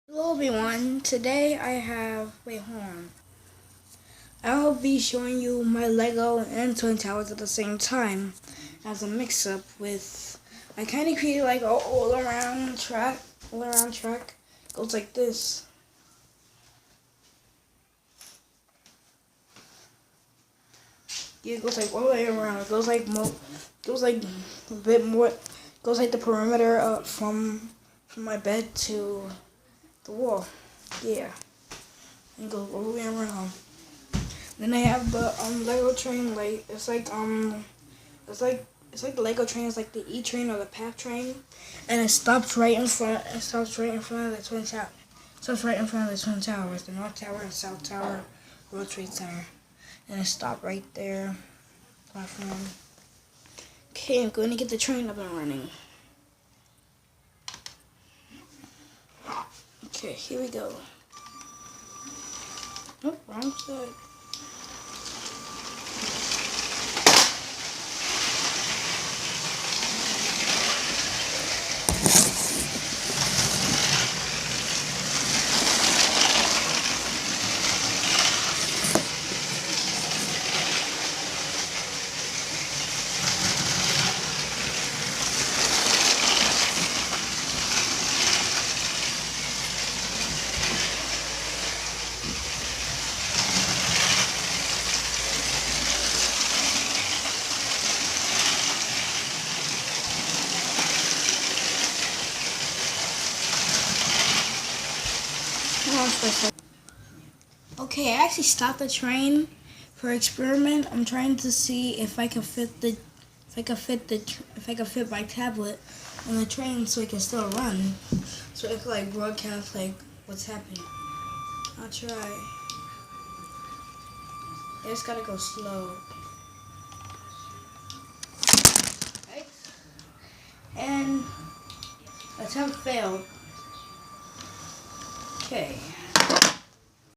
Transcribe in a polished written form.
Hello everyone, today hold on. I'll be showing you my Lego and Twin Towers at the same time as a mix-up with, I kind of created like an all-around track, goes like this. Yeah, it goes like all the way around, it goes like a bit more, goes like the perimeter from my bed to the wall, yeah, and goes all the way around. Then I have the Lego train. Like it's like the Lego train is like the E train or the PATH train, and it stops right in front. It stops right in front of the Twin Tower. Stops right in front of the Twin Towers, the North Tower and South Tower, World Trade Center, and it stopped right there. Platform. Okay, I'm going to get the train up and running. Okay, here we go. Nope, wrong side. Okay, I actually stopped the train for experiment. I'm trying to see if I can fit my tablet on the train so it can still run, so it can like broadcast like what's happening. I'll try. I just gotta go slow. Right? And attempt failed. Okay.